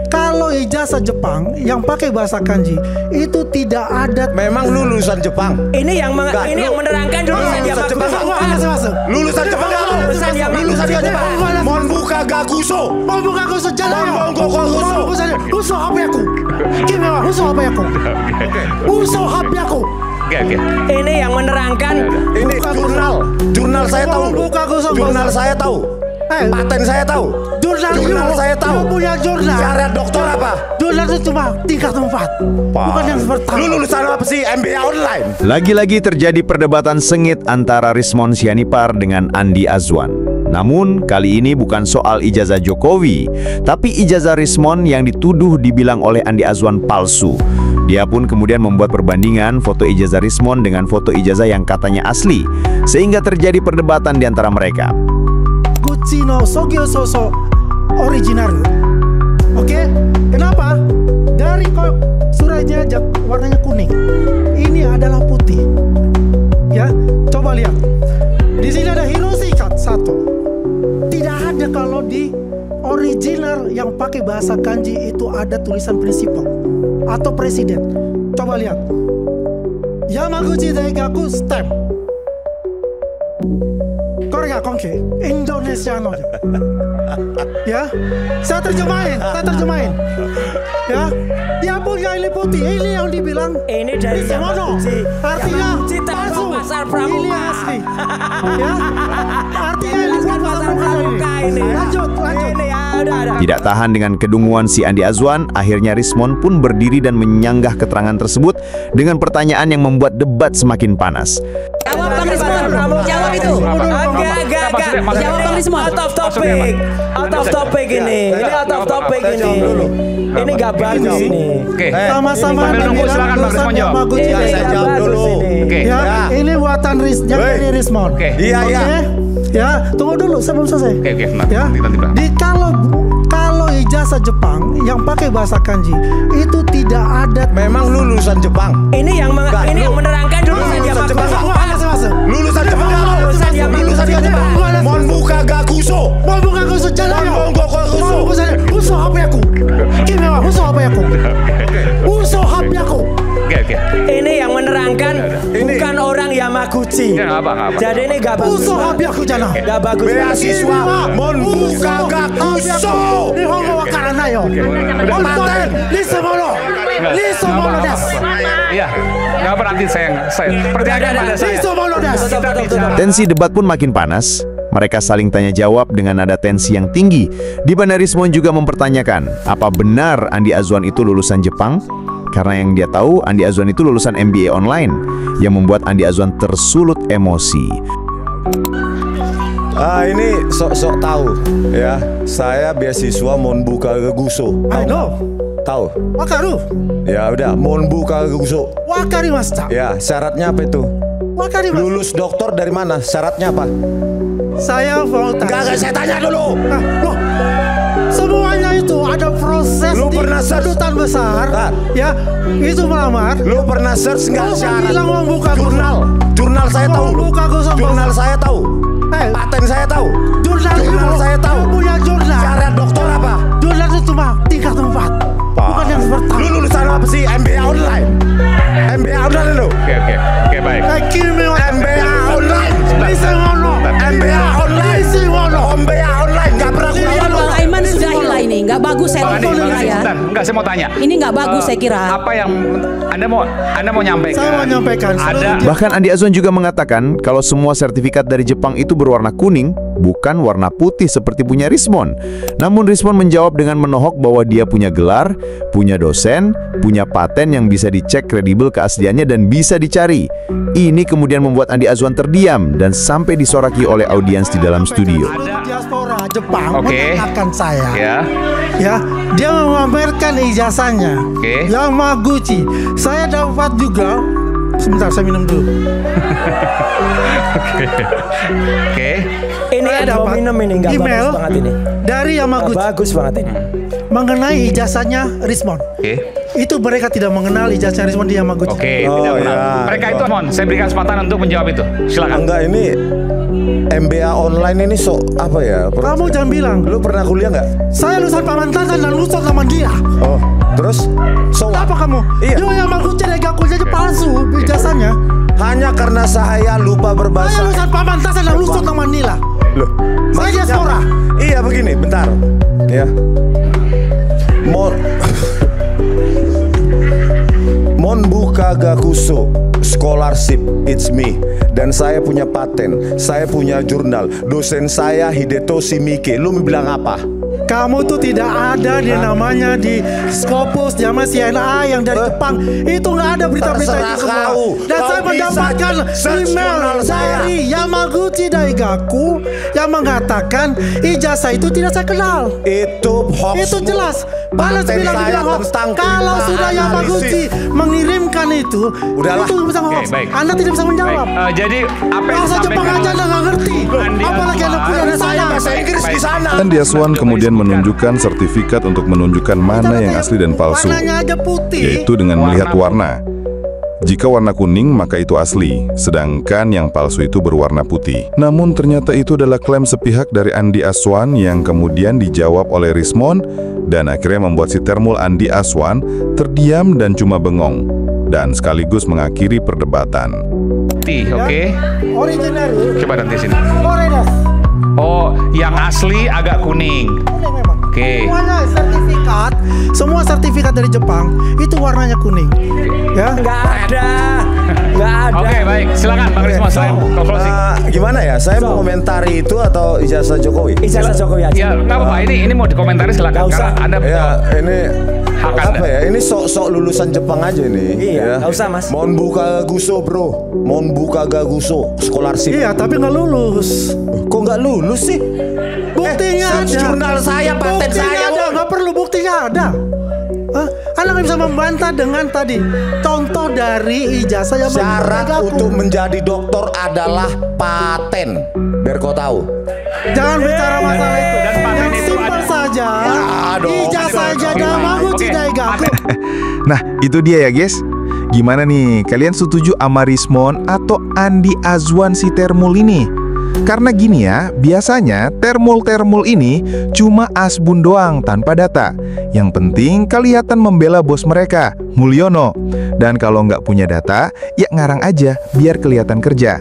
kalau ijazah Jepang yang pakai bahasa kanji itu tidak ada. Memang lulusan Jepang. Ini yang menerangkan lulusan Jepang. Lulusan Jepang. Lulusan Jepang. Monbuka gakuso. Monbuka gakuso jalan. Monbuka gakuso. Uso habi aku. Gimana? Uso habi aku. Uso habi aku. Oke. Ini yang menerangkan. Ini jurnal saya tahu. Jurnal saya tahu. Paten saya tahu. Jurnal saya tahu. Punya jurnal. Syariat doktor apa? Jurnal itu cuma tingkat 4. Bukan yang pertama. Lu lulusan apa sih? MBA online. Lagi-lagi terjadi perdebatan sengit antara Rismon Sianipar dengan Andi Azwan. Namun kali ini bukan soal ijazah Jokowi, tapi ijazah Rismon yang dituduh dibilang oleh Andi Azwan palsu. Dia pun kemudian membuat perbandingan foto ijazah Rismon dengan foto ijazah yang katanya asli, sehingga terjadi perdebatan di antara mereka. Gucci no Sogyo Soso original. Oke? Kenapa? Dari suratnya warnanya kuning. Ini adalah putih. Ya, coba lihat. Di sini ada Hiroshi satu. Tidak ada kalau di original yang pakai bahasa kanji itu ada tulisan prinsipal atau presiden. Coba lihat. Yamaguchi Daigaku stamp. Korea Kongke Indonesia no. Ya, saya terjemahin. Ya, dia punya ini putih, ini yang dibilang ini dari Yamaguchi. Artinya palsu. Ini asli. Ya, artinya ini bukan pasar pramuka ini. Lanjut. Tidak tahan dengan kedunguan si Andi Azwan, akhirnya Rismon pun berdiri dan menyanggah keterangan tersebut dengan pertanyaan yang membuat debat semakin panas. Jawab Bang Rismon, jawab itu. Agak. Jawab Bang Rismon. Out of topic ini. Ini out of topic ini. Ini nggak bagus ini. Oke. Sama-sama silakan Bang Rismon jawab. Saya jawab dulu. Oke. Ya, ini buatan dari Rismon. Oke. Iya. Ya, tunggu dulu sebelum selesai. Oke, Ya, nanti. Kalau ijazah Jepang yang pakai bahasa kanji itu tidak ada. Memang lulusan Jepang. Ini yang menerangkan lulusan Jepang. Lulusan Jepang. Lulusan Jepang. Monbuka gakuso. Monbuka gakuso jalan. Monbuka gakuso. Uso habi aku. Gimana? Uso habi aku. Uso habi aku. Oke. Ini yang menerangkan bukan orang Yamaguchi. Ya, apa. Jadi ini nggak bagus. Uso habi aku jalan. Nggak bagus. Beasiswa Monbuka gakuso. Nihongo wakarana yo. Paten. Lisemono desu. Iya. Nggak apa nanti saya percayakan pada saya. Lisemono desu. Tensi debat pun makin panas. Mereka saling tanya jawab dengan nada tensi yang tinggi, di mana Rismon juga mempertanyakan apa benar Andi Azwan itu lulusan Jepang. Karena yang dia tahu Andi Azwan itu lulusan MBA online, yang membuat Andi Azwan tersulut emosi. Ini sok-sok tahu ya. Saya beasiswa Monbuka gakuso. I know. Tahu? Wakaru. Ya udah, Monbuka gakuso. Wakarimashita. Ya, syaratnya apa itu? Wakarimashita. Lulus doktor dari mana? Syaratnya apa? Saya mau tanya. Enggak, saya tanya dulu. Loh, semuanya itu ada proses Lu di pernah search? kedutaan besar. Bentar. Ya, itu melamar. Lu pernah search nggak Lu syarat? bilang membuka Jurnal saya tahu. Membuka gosong. Jurnal saya tahu. Paten saya tahu. Jurnal saya tahu. Punya jurnal. Syariat doktor apa? Jurnal itu cuma tingkat 4. Bukan yang pertama. Lu lulusan apa sih? MBA online. MBA online lu. Oke, baik. MBA online. MBA online. MBA online. Nggak pernah kuliah lu. Bang Aiman sudah hilang ini, nggak bagus saya kira ya. Enggak, saya mau tanya. Ini nggak bagus saya kira. Apa yang Anda mau nyampaikan? Saya mau menyampaikan. Ada. Bahkan Andi Azwan juga mengatakan kalau semua sertifikat dari Jepang itu berwarna kuning, bukan warna putih seperti punya Rismon. Namun Rismon menjawab dengan menohok bahwa dia punya gelar, punya dosen, punya paten yang bisa dicek kredibel keasliannya dan bisa dicari. Ini kemudian membuat Andi Azwan terdiam dan sampai disoraki oleh audiens di dalam studio. Diaspora Jepang Oke. mengatakan saya. Ya. Dia memamerkan ijazahnya. Oke. Yamaguchi. Saya dapat juga. Sebentar, saya minum dulu. Oke. Ini Saya ada dapat minum ini nggak email bagus banget ini. dari Nggak Yamaguchi bagus banget ini. mengenai ijazahnya Rismon. Oke. Itu mereka tidak mengenal ijazah Rismon di Yamaguchi. Oke. Oh, tidak benar. ya. Mereka itu, saya berikan kesempatan untuk menjawab itu. Silakan. Enggak, ini MBA online ini apa ya? Kamu jangan bilang. Lu pernah kuliah nggak? Saya lulusan Pamantasan dan lulusan sama dia. Oh, terus? Apa kamu? Iya. Yo yang Yamaguchi Daigaku jadi palsu ijazahnya. Hanya karena saya lupa berbahasa. Saya lulusan Pamantasan dan lulusan sama Manila. Loh, Saya maksudnya diaspora. apa? Iya begini, bentar. Ya. Monbuka Gakuso Scholarship, it's me. Dan saya punya paten, saya punya jurnal. Dosen saya Hidetoshi Miike. Lu mau bilang apa? Kamu tuh tidak ada di namanya di Scopus, zaman CNA yang dari Jepang. Itu nggak ada berita-berita itu Terserah semua. kau. Dan Kau saya bisa mendapatkan search email jurnal saya. dari Yamaguchi Daigaku yang mengatakan ijazah itu tidak saya kenal. Itu hoax. Itu jelas. Balas Paten bilang saya hoax. tentang Kalau kriminal sudah Yamaguchi analisis. mengirimkan itu, Udahlah. itu bisa hoax. baik. Anda tidak bisa menjawab. Jadi apa yang Bahasa Jepang disampaikan aja Anda nggak ngerti. Andi Apalagi Anda punya Azwan. ada saya. Bahasa Inggris di sana. Andi Azwan kemudian menunjukkan sertifikat untuk menunjukkan mana yang asli dan palsu, Warnanya aja putih. yaitu dengan melihat warna. Jika warna kuning maka itu asli, sedangkan yang palsu itu berwarna putih. Namun ternyata itu adalah klaim sepihak dari Andi Azwan yang kemudian dijawab oleh Rismon dan akhirnya membuat si Termul Andi Azwan terdiam dan cuma bengong, dan sekaligus mengakhiri perdebatan. Oke. Original. Coba nanti sini. Oredas. Oh, yang asli agak kuning. Kuning memang. Oke. Semua sertifikat dari Jepang itu warnanya kuning. Ya. Nggak ada. Nggak ada. Oke, baik. Silakan Bang Rismon, saya closing. Gimana ya? Saya mau komentari itu atau ijazah Jokowi? Ijazah Jokowi aja. Ya, nggak apa-apa. Ini mau dikomentari silakan. Nggak usah. Karena Anda Ya, ini Hak apa Anda. ya? Ini sok-sok lulusan Jepang aja nih. Iya, nggak usah, Mas. Monbuka Gaguso, bro. Monbuka Gaguso scholarship. Iya, tapi nggak lulus. Kok nggak lulus sih? Buktinya search ada. jurnal saya, paten Buktinya saya, ada, woy. nggak perlu buktinya ada. Hah? Anda nggak bisa membantah dengan tadi contoh dari ijazah yang Syarat Daigaku. untuk menjadi doktor adalah paten. Biar kau tahu. Jangan bicara masalah itu. Dan paten Yang itu simpel ada. saja. Ya, dong. Ijazah saja Yamaguchi Oke. Daigaku. Nah, itu dia ya guys. Gimana nih, kalian setuju sama Rismon atau Andi Azwan si Termul ini? Karena gini ya, biasanya Termul ini cuma asbun doang tanpa data. Yang penting kelihatan membela bos mereka, Mulyono. Dan kalau nggak punya data, ya ngarang aja biar kelihatan kerja.